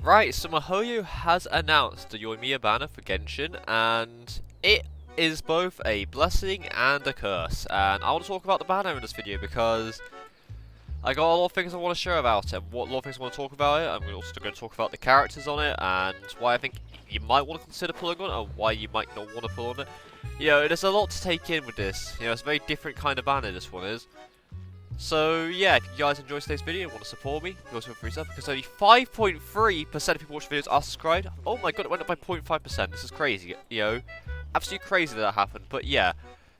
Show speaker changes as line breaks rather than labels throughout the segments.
Right, so Mihoyo has announced the Yoimiya banner for Genshin, and it is both a blessing and a curse. And I want to talk about the banner in this video because I got a lot of things I want to share about it, and a lot of things I want to talk about it. I'm also going to talk about the characters on it, and why I think you might want to consider pulling on it, and why you might not want to pull on it. You know, there's a lot to take in with this. You know, it's a very different kind of banner, this one is. So yeah, if you guys enjoyed today's video and want to support me, you also feel free to, because only 5.3% of people watching videos are subscribed. Oh my god, it went up by 0.5%. This is crazy, you know, absolutely crazy that happened. But yeah,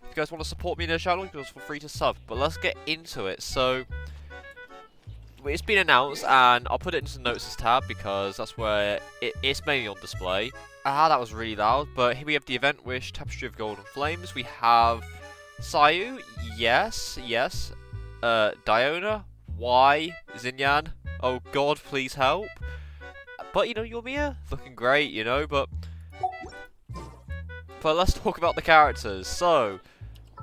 if you guys want to support me in the channel, you can also feel free to sub. But let's get into it. So it's been announced, and I'll put it into the notes tab because that's where it's mainly on display. Ah, that was really loud. But here we have the event wish, tapestry of golden flames. We have Sayu, yes. Diona, why? Xinyan, oh god, please help. But you know, Yoimiya, looking great, you know, but let's talk about the characters. So,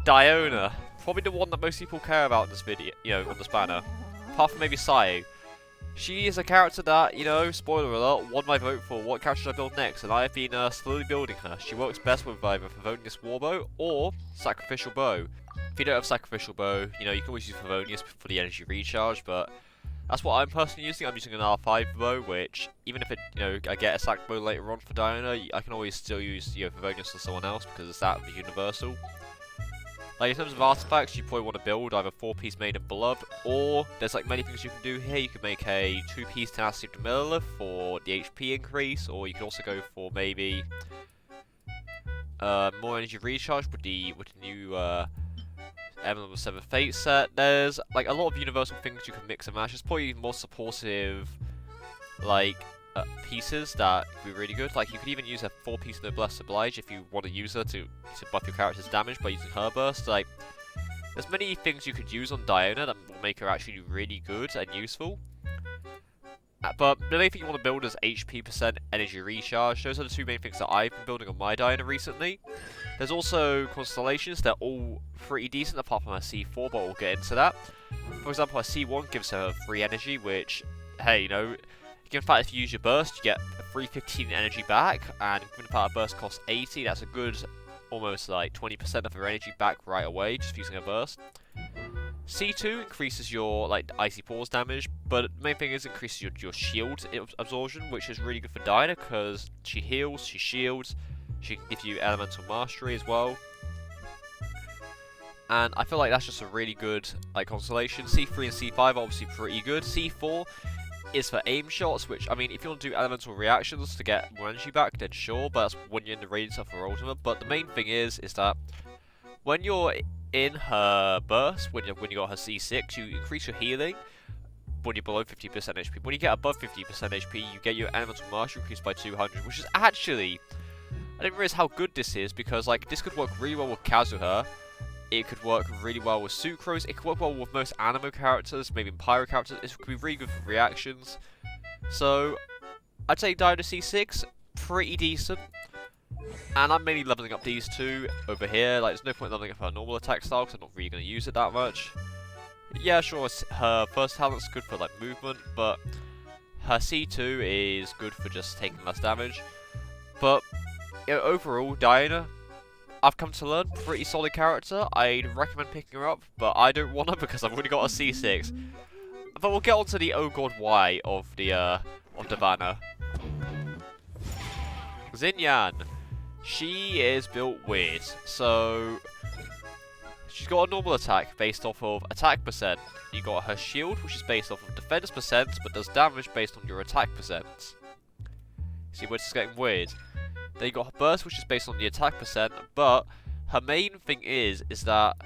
Diona, probably the one that most people care about in this video, you know, on this banner. Apart from maybe Sayu. She is a character that, you know, spoiler alert, won my vote for what character should I build next, and I have been slowly building her. She works best with either Favonius Warbow or Sacrificial Bow. If you don't have Sacrificial Bow, you know, you can always use Favonius for the energy recharge, but that's what I'm personally using. I'm using an R5 bow, which, even if it, you know, I get a Sac bow later on for Diona, I can always still use, you know, Favonius or someone else, because it's that universal. Like, in terms of artifacts, you probably want to build either 4-piece Made of Blood, or there's like many things you can do here. You can make a 2-piece Tenacity of Demolith for the HP increase, or you can also go for maybe more energy recharge with the new Emblem of 7 Fate set. There's like a lot of universal things you can mix and match. There's probably more supportive like pieces that could be really good. Like, you could even use a 4-piece Noblesse Oblige if you want to use her to buff your character's damage by using her burst. Like, there's many things you could use on Diona that will make her actually really good and useful. But the main thing you want to build is HP %, energy recharge. Those are the two main things that I've been building on my Diona recently. There's also constellations. They're all pretty decent apart from her C4, but we'll get into that. For example, her C1 gives her free energy, which, hey, you know, given the fact if you use your burst, you get a free 15 energy back, and given the fact her burst costs 80, that's a good almost like 20% of her energy back right away, just using her burst. C2 increases your like icy pause damage, but the main thing is increases your shield absorption, which is really good for Diana because she heals, she shields, she can give you elemental mastery as well. And I feel like that's just a really good like constellation. C3 and C5 are obviously pretty good. C4 is for aim shots, which, I mean, if you want to do elemental reactions to get more energy back, then sure, but that's when you're in the radius of her ultimate. But the main thing is that when you're in her burst, when you got her C6, you increase your healing when you're below 50% HP. When you get above 50% HP, you get your elemental mastery increased by 200, which is actually, I didn't realize how good this is, because like this could work really well with Kazuha. It could work really well with Sucrose. It could work well with most Anemo characters, maybe Pyro characters. It could be really good for reactions. So, I'd say Diona C6, pretty decent. And I'm mainly leveling up these two over here. Like, there's no point leveling up her normal attack style because I'm not really going to use it that much. Yeah, sure, her first talent's good for like movement, but her C2 is good for just taking less damage. But, you know, overall, Diona, I've come to learn, pretty solid character. I'd recommend picking her up, but I don't want her because I've already got a C6. But we'll get on to the oh god why of the banner. Xinyan. She is built weird. So she's got a normal attack based off of attack %. You got her shield, which is based off of defense %, but does damage based on your attack %. See where it's getting weird. Then you got her burst, which is based on the attack %, but her main thing is that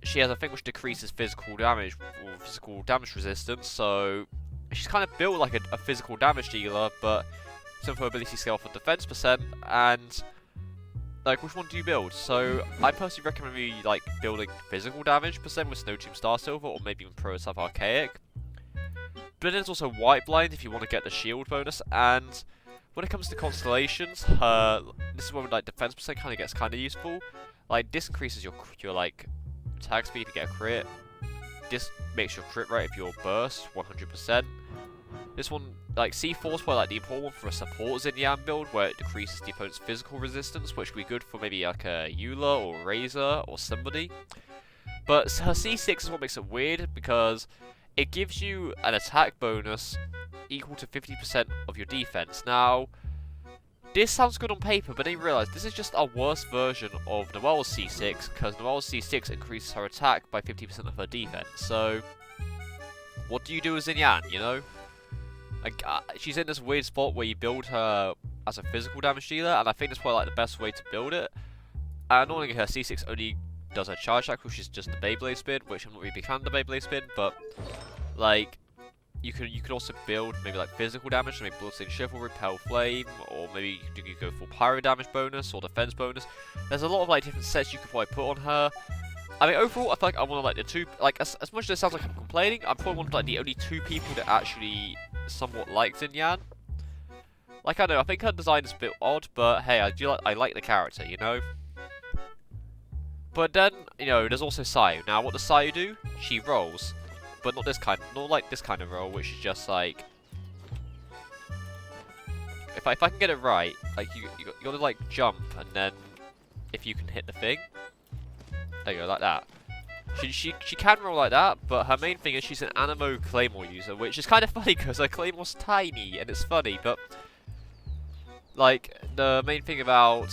she has a thing which decreases physical damage or physical damage resistance. So she's kind of built like a physical damage dealer, but some of her ability scale for defense %. And like, which one do you build? So I personally recommend you like building physical damage % with Snow Tomb Star Silver, or maybe even Prototype Archaic. But there's also White Blind if you want to get the shield bonus. And when it comes to constellations, this is where like defense % kind of gets kind of useful. Like, this increases your like attack speed if you get a crit. This makes your crit rate if your burst 100%. This one, like, C4 is probably like the important one for a support Xinyan build, where it decreases the opponent's physical resistance, which would be good for maybe like a Eula or Razor or somebody. But her C6 is what makes it weird, because it gives you an attack bonus equal to 50% of your defense. Now, this sounds good on paper, but then you realise this is just a worse version of Noelle's C6, because Noelle's C6 increases her attack by 50% of her defense. So, what do you do with Xinyan, you know? Like, she's in this weird spot where you build her as a physical damage dealer, and I think that's probably like the best way to build it. And not only her C6 only does her charge attack, which is just the Beyblade spin, which I'm not really a big fan of the Beyblade spin, but like you could also build maybe like physical damage, maybe Bloodstained Chivalry, Repel Flame, or maybe you could go for pyro damage bonus or defense bonus. There's a lot of like different sets you could probably put on her. I mean, overall, I feel like I'm one of like the two, like as much as it sounds like I'm complaining, I'm probably one of like the only two people that actually somewhat like Xinyan. Like, I know, I think her design is a bit odd, but hey, I like the character, you know? But then, you know, there's also Sayu. Now, what does Sayu do? She rolls. But not like this kind of roll, which is just like... If I can get it right, like, you gotta, like, jump, and then if you can hit the thing... There you go, like that. She can roll like that, but her main thing is she's an Anemo Claymore user, which is kind of funny because her Claymore's tiny, and it's funny, but... Like, the main thing about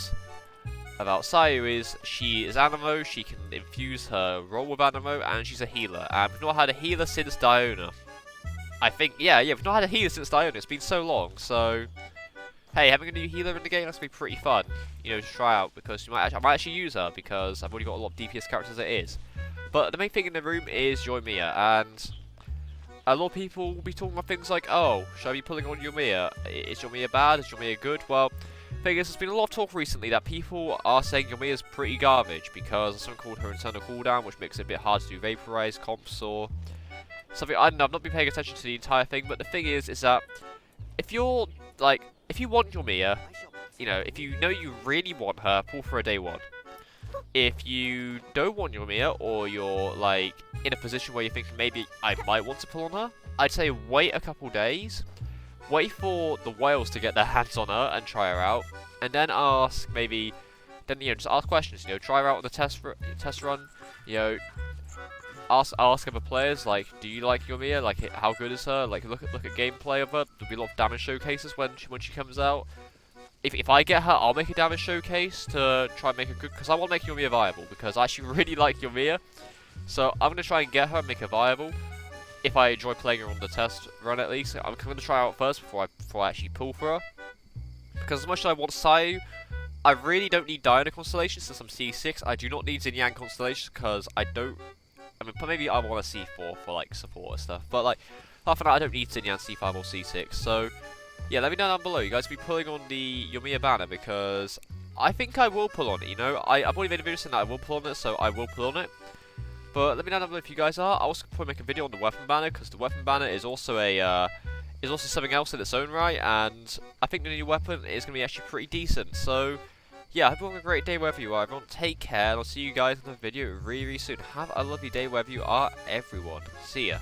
Sayu is she is Anemo, she can infuse her roll with Anemo, and she's a healer. And we've not had a healer since Diona. I think, yeah, we've not had a healer since Diona, it's been so long, so... Hey, having a new healer in the game, that's going to be pretty fun, you know, to try out, because I might actually use her, because I've already got a lot of DPS characters as it is. But the main thing in the room is Yoimiya, and a lot of people will be talking about things like, oh, should I be pulling on Yoimiya? Is Yoimiya bad? Is Yoimiya good? Well, the thing is, there's been a lot of talk recently that people are saying Yoimiya's pretty garbage, because something called her internal cooldown, which makes it a bit hard to do vaporize comps or something. I don't know, I've not been paying attention to the entire thing, but the thing is that if you're, like, if you want Yoimiya, you know, if you know you really want her, pull for a day one. If you don't want Yoimiya, or you're, like, in a position where you think maybe I might want to pull on her, I'd say wait a couple days, wait for the whales to get their hands on her and try her out, and then ask maybe, then, you know, just ask questions, you know, try her out on the test run, you know, ask other players, like, do you like Yoimiya, like, how good is her, like, look at gameplay of her, there'll be a lot of damage showcases when she comes out. If I get her, I'll make a damage showcase to try and make her good, because I want to make Yoimiya viable, because I actually really like Yoimiya. So I'm going to try and get her and make her viable, if I enjoy playing her on the test run at least. I'm going to try her out first before I actually pull for her. Because as much as I want Sayu, I really don't need Diona Constellation since I'm C6. I do not need Xinyan Constellation because I don't... I mean, maybe I want a C4 for like support and stuff, but like, apart from that, I don't need Xinyan C5 or C6, so... Yeah, let me know down below. You guys will be pulling on the Yoimiya banner because I think I will pull on it, you know? I've already made a video saying that I will pull on it, so I will pull on it. But let me know down below if you guys are. I'll also probably make a video on the weapon banner because the weapon banner is also something else in its own right, and I think the new weapon is going to be actually pretty decent. So, yeah, I hope you have a great day wherever you are. Everyone, take care, and I'll see you guys in the video really, really soon. Have a lovely day wherever you are, everyone. See ya.